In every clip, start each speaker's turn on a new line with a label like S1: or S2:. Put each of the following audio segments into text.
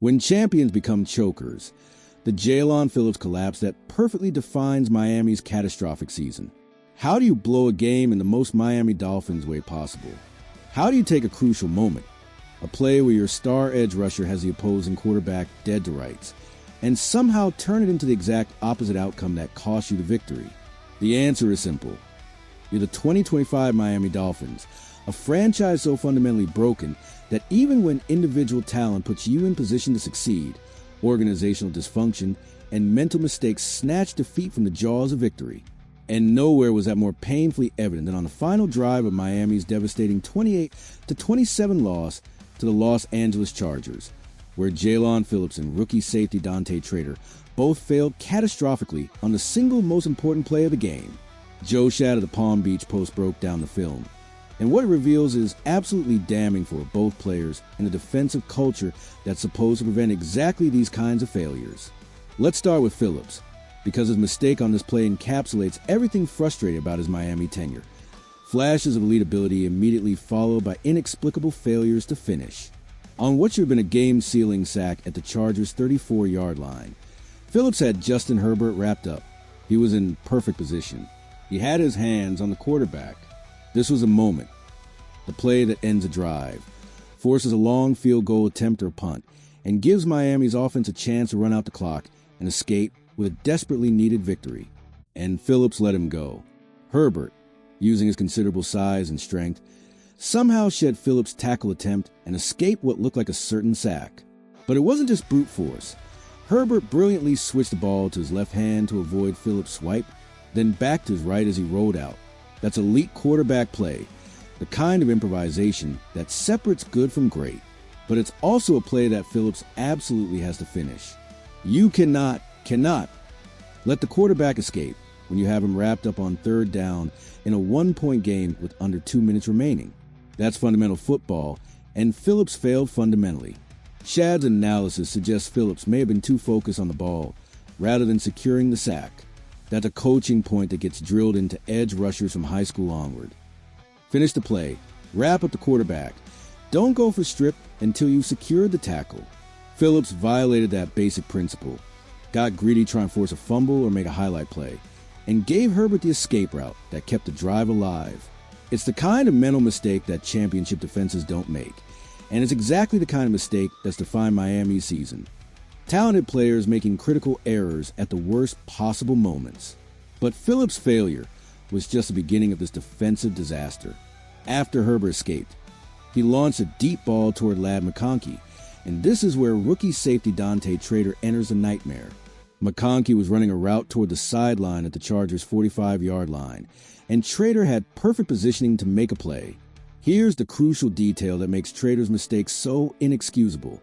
S1: When champions become chokers, the Jaelan Phillips collapse that perfectly defines Miami's catastrophic season. How do you blow a game in the most Miami Dolphins way possible? How do you take a crucial moment, a play where your star edge rusher has the opposing quarterback dead to rights, and somehow turn it into the exact opposite outcome that cost you the victory? The answer is simple. You're the 2025 Miami Dolphins, a franchise so fundamentally broken that even when individual talent puts you in position to succeed, organizational dysfunction and mental mistakes snatch defeat from the jaws of victory. And nowhere was that more painfully evident than on the final drive of Miami's devastating 28-27 loss to the Los Angeles Chargers, where Jaelan Phillips and rookie safety Dante Trader both failed catastrophically on the single most important play of the game. Joe Schad of the Palm Beach Post broke down the film, and what it reveals is absolutely damning for both players and the defensive culture that's supposed to prevent exactly these kinds of failures. Let's start with Phillips, because his mistake on this play encapsulates everything frustrating about his Miami tenure. Flashes of elite ability immediately followed by inexplicable failures to finish. On what should have been a game-sealing sack at the Chargers' 34-yard line, Phillips had Justin Herbert wrapped up. He was in perfect position. He had his hands on the quarterback. This was a moment, the play that ends a drive, forces a long field goal attempt or punt, and gives Miami's offense a chance to run out the clock and escape with a desperately needed victory. And Phillips let him go. Herbert, using his considerable size and strength, somehow shed Phillips' tackle attempt and escaped what looked like a certain sack. But it wasn't just brute force. Herbert brilliantly switched the ball to his left hand to avoid Phillips' swipe, then back to his right as he rolled out. That's elite quarterback play, the kind of improvisation that separates good from great. But it's also a play that Phillips absolutely has to finish. You cannot let the quarterback escape when you have him wrapped up on third down in a one-point game with under 2 minutes remaining. That's fundamental football, and Phillips failed fundamentally. Schad's analysis suggests Phillips may have been too focused on the ball rather than securing the sack. That's a coaching point that gets drilled into edge rushers from high school onward. Finish the play, wrap up the quarterback. Don't go for strip until you've secured the tackle. Phillips violated that basic principle, got greedy trying to force a fumble or make a highlight play, and gave Herbert the escape route that kept the drive alive. It's the kind of mental mistake that championship defenses don't make, and it's exactly the kind of mistake that's defined Miami's season. Talented players making critical errors at the worst possible moments. But Phillips' failure was just the beginning of this defensive disaster. After Herbert escaped, he launched a deep ball toward Ladd McConkey, and this is where rookie safety Dante Trader enters the nightmare. McConkey was running a route toward the sideline at the Chargers' 45-yard line, and Trader had perfect positioning to make a play. Here's the crucial detail that makes Trader's mistake so inexcusable.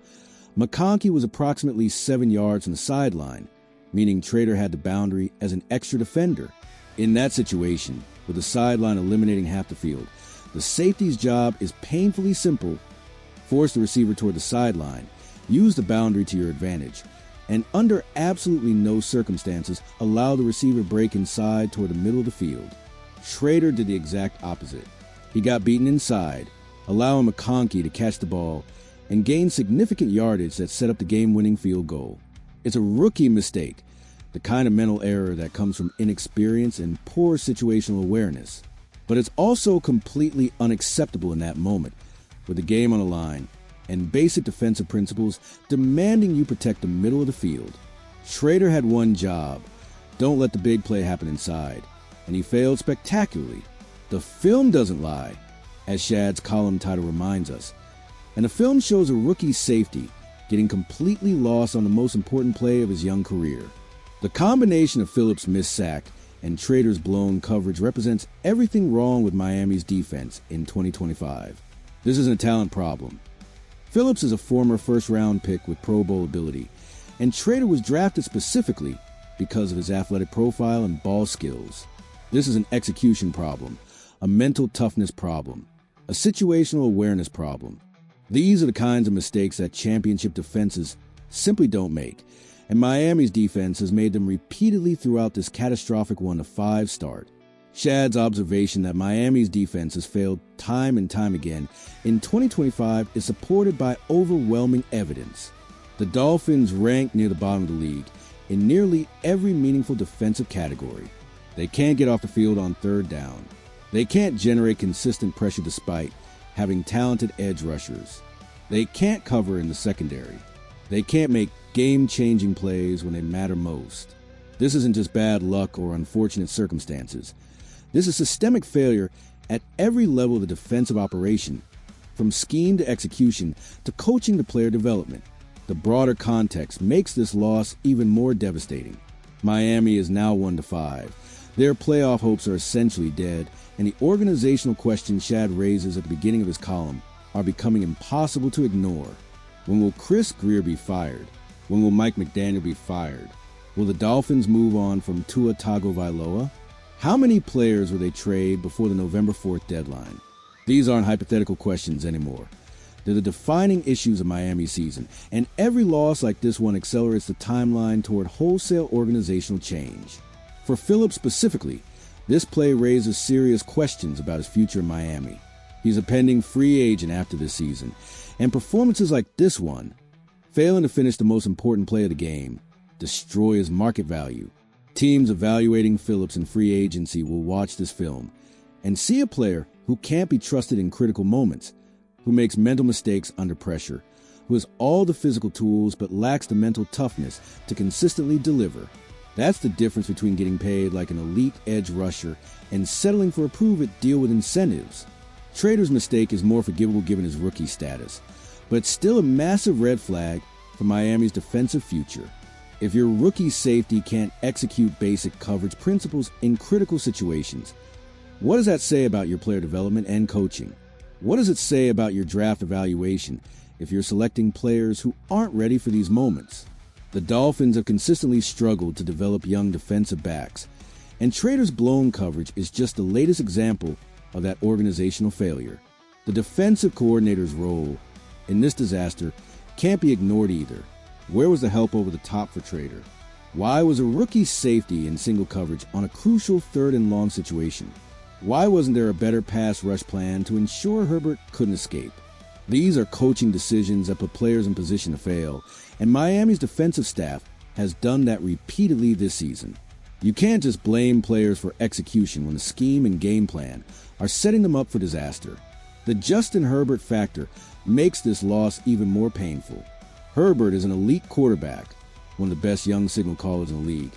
S1: McConkey was approximately 7 yards from the sideline, meaning Trader had the boundary as an extra defender. In that situation, with the sideline eliminating half the field, the safety's job is painfully simple. Force the receiver toward the sideline, use the boundary to your advantage, and under absolutely no circumstances, allow the receiver to break inside toward the middle of the field. Trader did the exact opposite. He got beaten inside, allowing McConkey to catch the ball and gain significant yardage that set up the game-winning field goal. It's a rookie mistake, the kind of mental error that comes from inexperience and poor situational awareness. But it's also completely unacceptable in that moment, with the game on the line and basic defensive principles demanding you protect the middle of the field. Trader had one job: don't let the big play happen inside, and he failed spectacularly. The film doesn't lie, as Schad's column title reminds us, and the film shows a rookie safety getting completely lost on the most important play of his young career. The combination of Phillips' missed sack and Trader's blown coverage represents everything wrong with Miami's defense in 2025. This isn't a talent problem. Phillips is a former first-round pick with Pro Bowl ability, and Trader was drafted specifically because of his athletic profile and ball skills. This is an execution problem, a mental toughness problem, a situational awareness problem. These are the kinds of mistakes that championship defenses simply don't make, and Miami's defense has made them repeatedly throughout this catastrophic 1-5 start. Schad's observation that Miami's defense has failed time and time again in 2025 is supported by overwhelming evidence. The Dolphins rank near the bottom of the league in nearly every meaningful defensive category. They can't get off the field on third down. They can't generate consistent pressure despite having talented edge rushers. They can't cover in the secondary. They can't make game-changing plays when they matter most. This isn't just bad luck or unfortunate circumstances. This is systemic failure at every level of the defensive operation, from scheme to execution to coaching to player development. The broader context makes this loss even more devastating. Miami is now 1-5. Their playoff hopes are essentially dead, and the organizational questions Shad raises at the beginning of his column are becoming impossible to ignore. When will Chris Grier be fired? When will Mike McDaniel be fired? Will the Dolphins move on from Tua Tagovailoa? How many players will they trade before the November 4th deadline? These aren't hypothetical questions anymore. They're the defining issues of Miami's season, and every loss like this one accelerates the timeline toward wholesale organizational change. For Phillips specifically, this play raises serious questions about his future in Miami. He's a pending free agent after this season, and performances like this one, failing to finish the most important play of the game, destroy his market value. Teams evaluating Phillips in free agency will watch this film and see a player who can't be trusted in critical moments, who makes mental mistakes under pressure, who has all the physical tools but lacks the mental toughness to consistently deliver. That's the difference between getting paid like an elite edge rusher and settling for a prove-it deal with incentives. Trader's mistake is more forgivable given his rookie status, but it's still a massive red flag for Miami's defensive future. If your rookie safety can't execute basic coverage principles in critical situations, what does that say about your player development and coaching? What does it say about your draft evaluation if you're selecting players who aren't ready for these moments? The Dolphins have consistently struggled to develop young defensive backs, and Trader's blown coverage is just the latest example of that organizational failure. The defensive coordinator's role in this disaster can't be ignored either. Where was the help over the top for Trader? Why was a rookie safety in single coverage on a crucial third and long situation? Why wasn't there a better pass rush plan to ensure Herbert couldn't escape? These are coaching decisions that put players in position to fail, and Miami's defensive staff has done that repeatedly this season. You can't just blame players for execution when the scheme and game plan are setting them up for disaster. The Justin Herbert factor makes this loss even more painful. Herbert is an elite quarterback, one of the best young signal callers in the league.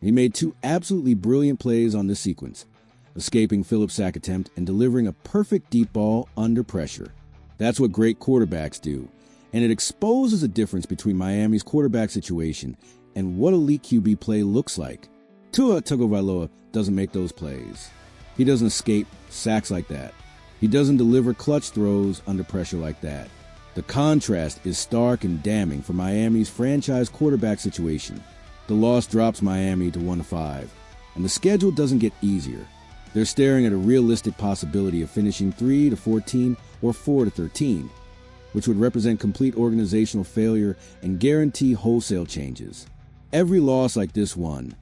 S1: He made two absolutely brilliant plays on this sequence, escaping Phillips' sack attempt and delivering a perfect deep ball under pressure. That's what great quarterbacks do, and it exposes the difference between Miami's quarterback situation and what elite QB play looks like. Tua Tagovailoa doesn't make those plays. He doesn't escape sacks like that. He doesn't deliver clutch throws under pressure like that. The contrast is stark and damning for Miami's franchise quarterback situation. The loss drops Miami to 1-5, and the schedule doesn't get easier. They're staring at a realistic possibility of finishing 3-14 or 4-13, which would represent complete organizational failure and guarantee wholesale changes. Every loss like this one,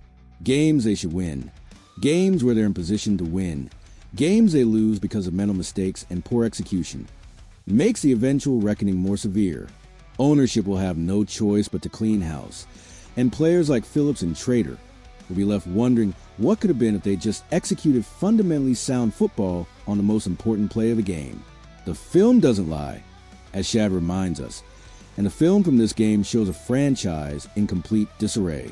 S1: games they should win, games where they're in position to win, games they lose because of mental mistakes and poor execution, makes the eventual reckoning more severe. Ownership will have no choice but to clean house, and players like Phillips and Trader will be left wondering what could have been if they just executed fundamentally sound football on the most important play of the game. The film doesn't lie, as Shad reminds us, and the film from this game shows a franchise in complete disarray.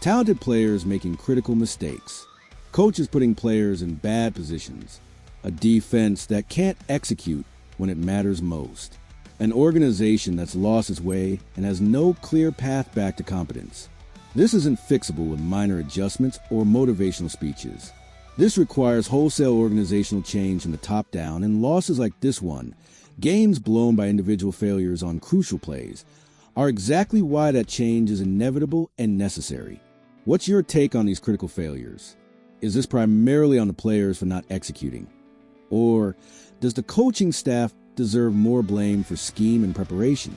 S1: Talented players making critical mistakes, coaches putting players in bad positions, a defense that can't execute when it matters most, an organization that's lost its way and has no clear path back to competence. This isn't fixable with minor adjustments or motivational speeches. This requires wholesale organizational change from the top down, and losses like this one, games blown by individual failures on crucial plays, are exactly why that change is inevitable and necessary. What's your take on these critical failures? Is this primarily on the players for not executing? Or does the coaching staff deserve more blame for scheme and preparation?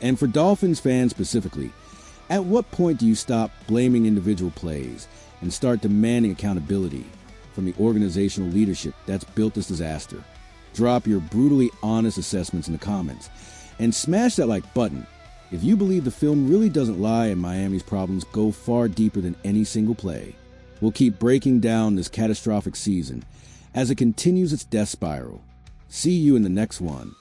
S1: And for Dolphins fans specifically, at what point do you stop blaming individual plays and start demanding accountability from the organizational leadership that's built this disaster? Drop your brutally honest assessments in the comments and smash that like button If you believe the film really doesn't lie and Miami's problems go far deeper than any single play, we'll keep breaking down this catastrophic season as it continues its death spiral. See you in the next one.